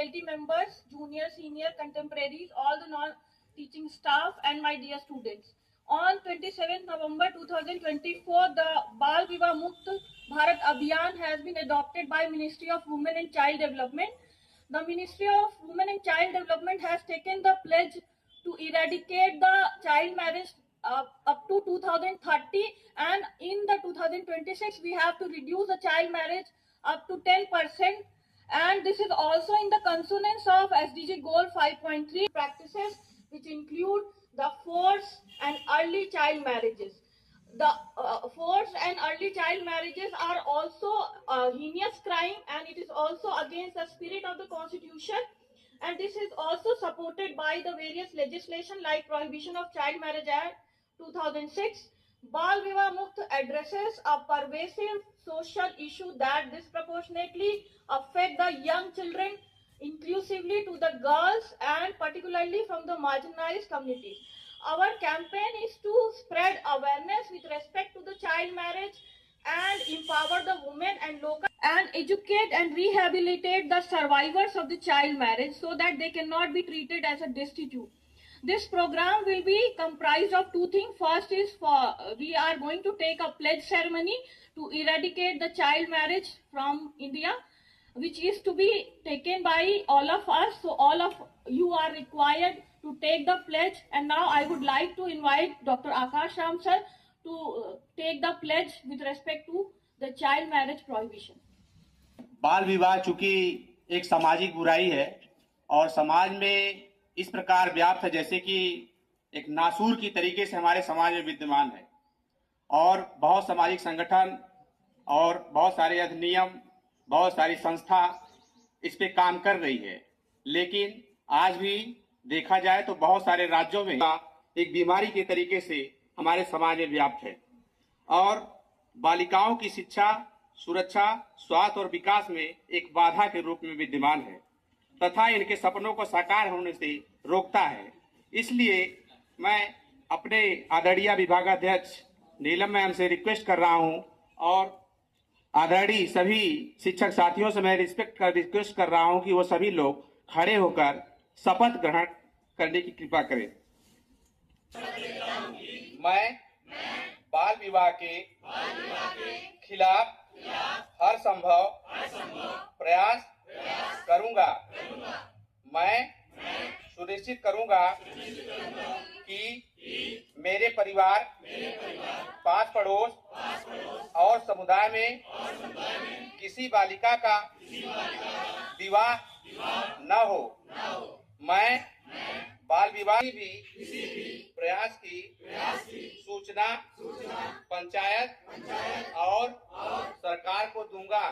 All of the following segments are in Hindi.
faculty members, junior, senior, contemporaries, all the non-teaching staff, and my dear students. On 27th November 2024, the Bal Vivah Mukt Bharat Abhiyan has been adopted by Ministry of Women and Child Development. The Ministry of Women and Child Development has taken the pledge to eradicate the child marriage up to 2030, and in the 2026 we have to reduce the child marriage up to 10%, and this is also in the consonance of SDG goal 5.3 practices, which include the forced and early child marriages. The forced and early child marriages are also a heinous crime, and it is also against the spirit of the Constitution, and this is also supported by the various legislation like Prohibition of Child Marriage Act 2006. Bal Vivah Mukt addresses a pervasive social issue that disproportionately affect the young children, inclusively to the girls and particularly from the marginalized communities. Our campaign is to spread awareness with respect to the child marriage and empower the women and local and educate and rehabilitate the survivors of the child marriage so that they cannot be treated as a destitute. This program will be comprised of two things. First is we are going to take a pledge ceremony to eradicate the child marriage from India, which is to be taken by all of us. So all of you are required to take the pledge. And now I would like to invite Dr. Akash Ram sir to take the pledge with respect to the child marriage prohibition. बाल विवाह चूंकि एक सामाजिक बुराई है और समाज में इस प्रकार व्याप्त है जैसे कि एक नासूर की तरीके से हमारे समाज में विद्यमान है, और बहुत सामाजिक संगठन और बहुत सारे अधिनियम, बहुत सारी संस्था इस पे काम कर रही है, लेकिन आज भी देखा जाए तो बहुत सारे राज्यों में एक बीमारी के तरीके से हमारे समाज में व्याप्त है और बालिकाओं की शिक्षा, सुरक्षा, स्वास्थ्य और विकास में एक बाधा के रूप में विद्यमान है तथा इनके सपनों को साकार होने से रोकता है। इसलिए मैं अपने आदरणीय विभागाध्यक्ष नीलम मैम से रिक्वेस्ट कर रहा हूं और आदरणीय सभी शिक्षक साथियों से मैं रिक्वेस्ट कर रहा हूं कि वो सभी लोग खड़े होकर शपथ ग्रहण करने की कृपा करें। मैं बाल विवाह के खिलाफ हर संभव प्रयास करूंगा। मैं सुनिश्चित करूंगा कि मेरे परिवार, पास पड़ोस और समुदाय में किसी बालिका का विवाह न हो। मैं बाल विवाह की भी प्रयास की सूचना पंचायत और सरकार को दूंगा।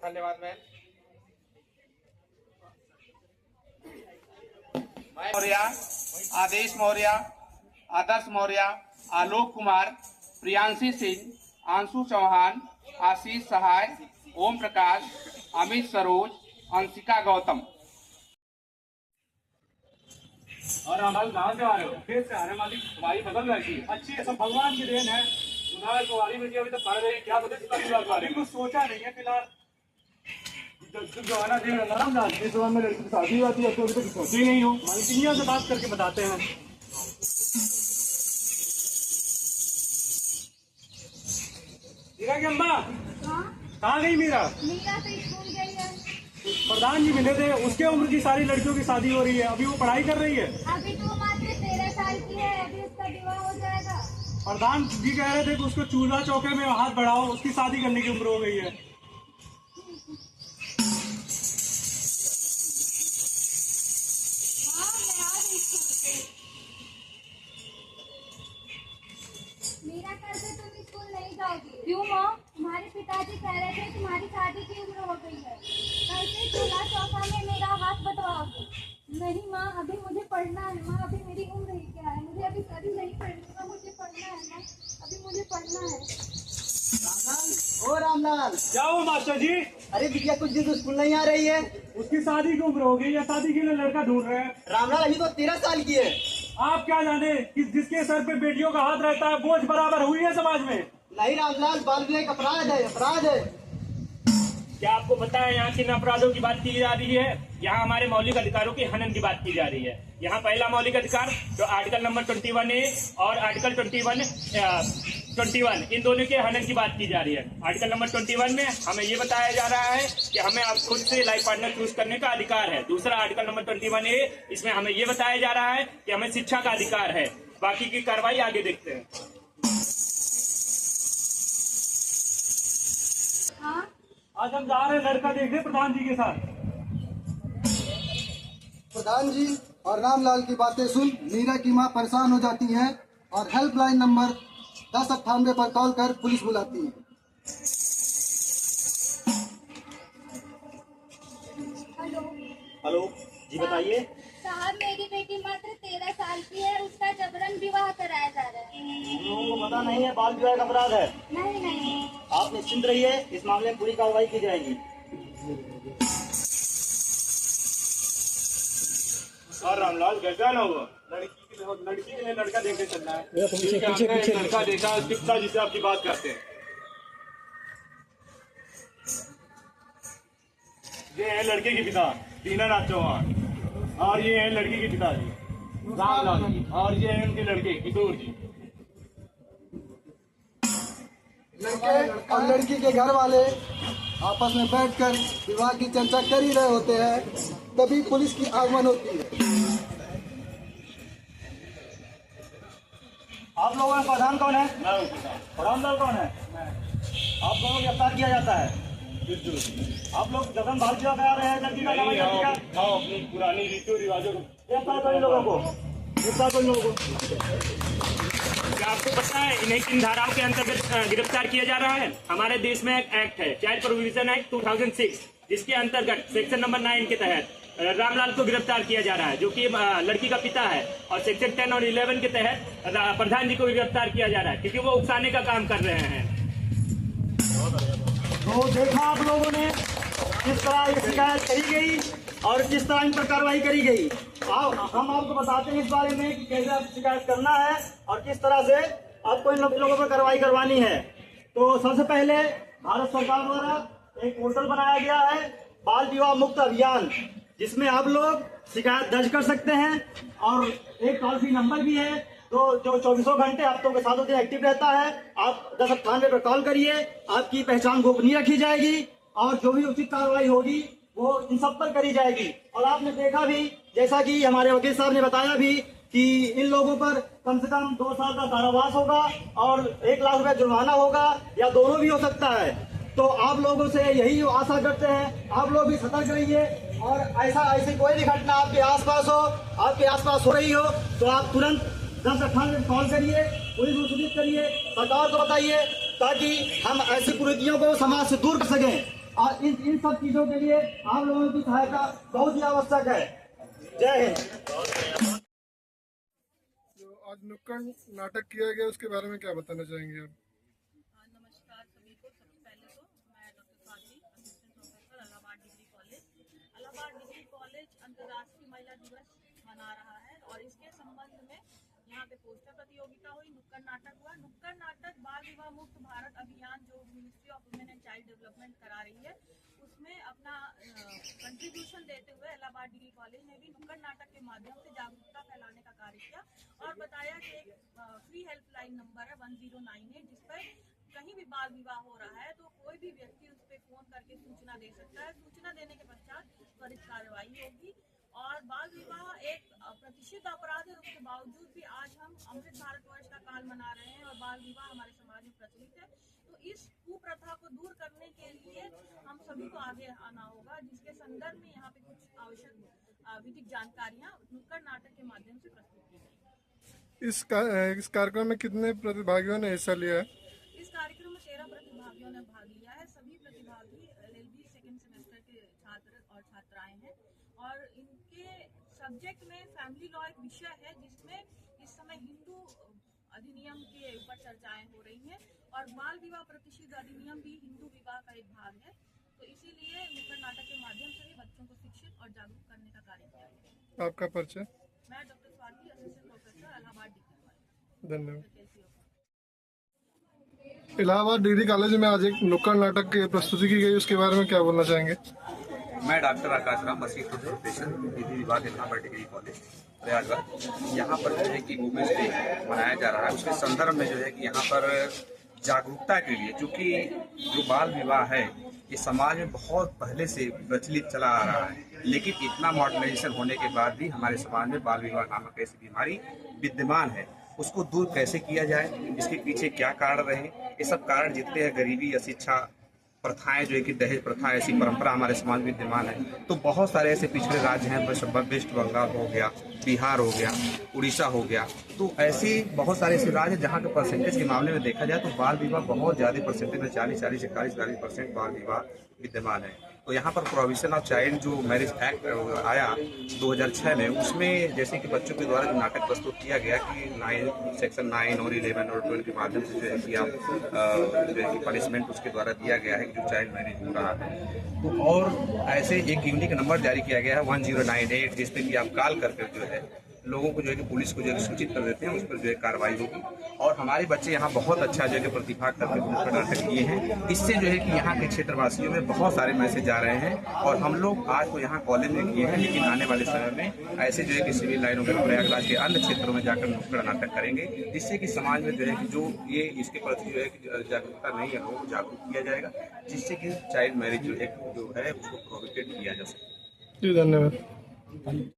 धन्यवाद मैम। मौर्य, आदेश मौर्य, आदर्श मौर्य, आलोक कुमार, प्रियांशी सिंह, आंशु चौहान, आशीष सहाय, ओम प्रकाश, अमित सरोज, अंशिका गौतम। और रामलाल कहाँ से आ रहे हो? फिर से आ रहे मालिक, तुम्हारी बदल रही है। अच्छी है, सब भगवान की देन है। सुनार कुमारी बेटी अभी तक पढ़ रही, क्या पता कुछ सोचा नहीं है फिलहाल। जो आना देन रामलाल इस में लड़की की शादी होती है, अभी तक सोची ही नहीं हो। मालिकिनिया से बात करके बताते हैं। मीरा की अम्मा कहाँ गई? मीरा तो स्कूल गई है। प्रधान जी मिले थे, उसके उम्र की सारी लड़कियों की शादी हो रही है, अभी वो पढ़ाई कर रही है। अभी तो मात्र 13 साल की है, अभी उसका विवाह हो जाएगा। प्रधान जी कह रहे थे कि उसको चूल्हा चौके में हाथ बढ़ाओ, उसकी शादी करने की उम्र हो गई है। हाँ, मैं आ गई स्कूल से। मीरा, कल से तुम स्कूल नहीं जाओगी। क्यों माँ? तुम्हारे पिताजी कह रहे थे तुम्हारी शादी की उम्र हो गई है, कल से चूल्हा चौका में मेरा हाथ बटवाओगे। नहीं माँ, अभी मुझे पढ़ना है। माँ, अभी मेरी उम्र ही क्या है, मुझे अभी शादी नहीं करनी है, मुझे पढ़ना है माँ, अभी मुझे पढ़ना है। रामलाल, ओ रामलाल, क्या हुआ मास्टर जी? अरे बिटिया कुछ दिन तो स्कूल नहीं आ रही है। उसकी शादी की उम्र हो गई है, शादी के लिए लड़का ढूंढ रहे हैं। रामलाल अभी तो 13 साल की है। आप क्या जाने कि जिसके सर पे बेटियों का हाथ रहता है बोझ बराबर हुई है समाज में। नहीं रामलाल, बाल विवाह एक अपराध है, अपराध है। क्या आपको पता है यहाँ किन अपराधों की बात की जा रही है? यहाँ हमारे मौलिक अधिकारों के हनन की बात की जा रही है। यहाँ पहला मौलिक अधिकार जो आर्टिकल नंबर 21A और आर्टिकल 21 इन दोनों के हनन की बात की जा रही है। आर्टिकल नंबर 21 में हमें ये बताया जा रहा है कि हमें अब खुद से लाइफ पार्टनर चूज करने का अधिकार है। दूसरा आर्टिकल नंबर 21A इसमें हमें ये बताया जा रहा है कि हमें शिक्षा का अधिकार है। बाकी की कार्रवाई आगे देखते हैं। हाँ आज हम जा रहे हैं लड़का देखने प्रधान जी के साथ। प्रधान जी और रामलाल की बातें सुन मीरा की मां परेशान हो जाती है और हेल्पलाइन नंबर 1098 पर कॉल कर पुलिस बुलाती है। हेलो हेलो जी बताइए। साहब, मेरी बेटी मात्र 13 साल की है, उसका जबरन विवाह कराया जा रहा है। हम लोगों को पता नहीं है बाल विवाह का अपराध है। नहीं नहीं, आप निश्चिंत रहिए, इस मामले में पूरी कार्रवाई की जाएगी। और रामलाल कैसा ना हुआ? लड़की के लिए लड़का देखने चलना है। पीछे लड़का देखा कितना जिसे आपकी बात करते हैं। ये है लड़के के पिता दीनानाथ चौहान और ये है लड़की के पिताजी रामलाल जी और ये है उनके लड़के किशोर जी। लड़के और लड़की के घर वाले आपस में बैठकर विवाह की चर्चा कर ही रहे होते हैं, तभी पुलिस की आगमन होती है। आप लोगों में प्रधान कौन है? मैं हूँ पिता। रामलाल कौन है? आप लोगों को गिरफ्तार किया जाता है। आप लोग जबरन बाल विवाह करा रहे हैं लड़की का नाम नहीं, लड़की का। हम अपनी पुरानी रीतियों रिवाजों को गिरफ्तार करो इन लोगों को, गिरफ्तार करो इन लोगों को। क्या आपको पता है इन्हें किन धाराओं के अंतर्गत गिरफ्तार किया जा रहा है? हमारे देश में एक एक्ट है, चाइल्ड प्रोविजन एक्ट 2006, जिसके अंतर्गत सेक्शन नंबर 9 के तहत रामलाल को गिरफ्तार किया जा रहा है, जो कि लड़की का पिता है। और सेक्शन 10 और 11 के तहत प्रधान जी को गिरफ्तार किया जा रहा है, क्योंकि वो उकसाने का काम कर रहे हैं। तो देखा आप लोगों ने किस तरह ये शिकायत करी गई और किस तरह इन पर कार्रवाई करी गई। हम आपको बताते हैं इस बारे में कि कैसे आपको शिकायत करना है और किस तरह से आपको इन लोगों पर कार्रवाई करवानी है। तो सबसे पहले भारत सरकार द्वारा एक पोर्टल बनाया गया है, बाल विवाह मुक्त अभियान, जिसमें आप लोग शिकायत दर्ज कर सकते हैं और एक टोल फ्री नंबर भी है तो जो 24 घंटे हफ्तों के 7 दिन एक्टिव रहता है। आप 1098 पर कॉल करिए, आपकी पहचान गोपनीय रखी जाएगी और जो भी उचित कार्रवाई होगी वो इन सब पर करी जाएगी। और आपने देखा भी, जैसा कि हमारे वकील साहब ने बताया भी, कि इन लोगों पर कम से कम 2 साल का कारावास होगा और 1 लाख रुपया जुर्माना होगा या दोनों भी हो सकता है। तो आप लोगों से यही आशा करते हैं, आप लोग भी सतर्क रहिए और ऐसी कोई भी घटना आपके आसपास हो रही हो तो आप तुरंत 1098 कॉल करिए, पुलिस को सूचित करिए, सरकार को बताइए, ताकि हम ऐसी कुरीतियों को समाज से दूर कर सकें। और इन सब चीजों के लिए आप लोगों की सहायता बहुत ही आवश्यक है। जय हिंद। जो आज नुक्कड़ नाटक किया गया उसके बारे में क्या बताना चाहेंगे आप? नमस्कार सभी को। सबसे पहले तो मैं doctor Swati, assistant professor, Allahabad degree college. Allahabad degree college अंतर्राष्ट्रीय महिला दिवस मना रहा है और इसके संबंध में यहाँ पे पोस्टर प्रतियोगिता हुई, नुक्कड़ नाटक हुआ। नुक्कड़ नाटक बाल विवाह मुक्त भारत अभियान जो ministry of women and child development करा रही है, उसमें अपना कंट्रीब्यूशन देते हुए इलाहाबाद डिग्री कॉलेज ने भी नुक्कड़ नाटक के माध्यम से जागरूकता फैलाने का कार्य किया और बताया कि एक फ्री हेल्पलाइन नंबर है 1098, जिस पर कहीं भी बाल विवाह हो रहा है तो कोई भी व्यक्ति उस पर फोन करके सूचना दे सकता है। सूचना देने के पश्चात त्वरित कार्रवाई होगी। और बाल विवाह एक प्रतिष्ठित अपराध है, उसके बावजूद भी आज हम अमृत भारतवर्ष का काल मना रहे हैं और बाल विवाह हमारे समाज में प्रचलित है। तो इस कुप्रथा को दूर करने के लिए हम सभी को आगे आना होगा, जिसके संदर्भ में यहाँ पे कुछ आवश्यक विधिक जानकारियाँ नुक्कड़ नाटक के माध्यम से प्रस्तुत की गई। इस कार्यक्रम में कितने प्रतिभागियों ने हिस्सा लिया है? इस कार्यक्रम में 13 प्रतिभागियों ने भाग लिया है। सभी प्रतिभागी LLB सेकेंड सेमेस्टर के छात्र और छात्राएं हैं और इनके सब्जेक्ट में फैमिली लॉ एक विषय है, जिसमें इस समय हिंदू अधिनियम के ऊपर चर्चाएं हो रही हैं और बाल विवाह प्रतिषेध अधिनियम भी हिंदू विवाह का एक भाग है। तो इसीलिए नुक्कड़ नाटक के माध्यम से भी बच्चों को शिक्षित और जागरूक करने का कार्य किया गया। आपका परिचय? मैं doctor Swati, assistant professor, Allahabad degree college. धन्यवाद। इलाहाबाद डिग्री कॉलेज में आज एक नुक्कड़ नाटक की प्रस्तुति की गई, उसके बारे में क्या बोलना चाहेंगे? मैं डॉक्टर आकाश राम, मसीह प्रोफेसर विधि विभाग इलाहाबाद डिग्री कॉलेज प्रयागराज। यहाँ पर जो है कि वुमेन्स डे मनाया जा रहा है, उसके संदर्भ में जो है कि यहाँ पर जागरूकता के लिए, चूँकि जो बाल विवाह है ये समाज में बहुत पहले से प्रचलित चला आ रहा है, लेकिन इतना मॉडर्नाइजेशन होने के बाद भी हमारे समाज में बाल विवाह नामक ऐसी बीमारी विद्यमान है। उसको दूर कैसे किया जाए, इसके पीछे क्या कारण रहे, ये सब कारण जितने हैं, गरीबी, अशिक्षा, प्रथाएं जो है कि दहेज प्रथा, ऐसी परंपरा हमारे समाज में विद्यमान है। तो बहुत सारे ऐसे पिछड़े राज्य हैं, वेस्ट बंगाल हो गया, बिहार हो गया, उड़ीसा हो गया, तो ऐसे बहुत सारे ऐसे राज्य जहाँ के परसेंटेज के मामले में देखा जाए तो बाल विवाह बहुत ज़्यादा परसेंटेज में 40-41% बाल विवाह विद्यमान है। तो यहाँ पर प्रोविजन ऑफ चाइल्ड जो मैरिज एक्ट आया 2006 में, उसमें जैसे कि बच्चों के द्वारा जो नाटक प्रस्तुत किया गया कि सेक्शन 9 और 11 और 12 के माध्यम से जो है कि आप जो है कि पनिशमेंट उसके द्वारा दिया गया है कि जो चाइल्ड मैरिज हो रहा है। तो और ऐसे एक यूनिक नंबर जारी किया गया है 1098, जिस पर कि आप कॉल करके जो है लोगों को जो है कि पुलिस को जो है सूचित कर देते हैं, उस पर जो है कार्रवाई होगी। और हमारे बच्चे यहाँ बहुत अच्छा जो है कि प्रतिभा करके नुक्कड़ नाटक किए हैं। इससे जो है कि यहाँ के क्षेत्रवासियों में बहुत सारे मैसेज आ रहे हैं, और हम लोग आज तो यहाँ कॉलेज में किए हैं, लेकिन आने वाले समय में ऐसे जो है कि सिविल लाइनों में प्रयागराज के अन्य क्षेत्रों में जाकर नुक्कड़ नाटक करेंगे, जिससे कि समाज में जो है कि जो ये इसके प्रति जो है कि जागरूकता नहीं है, लोगों को जागरूक किया जाएगा, जिससे कि चाइल्ड मैरिज जो है उसको प्रोहिबिटेड किया जा सके। जी, धन्यवाद।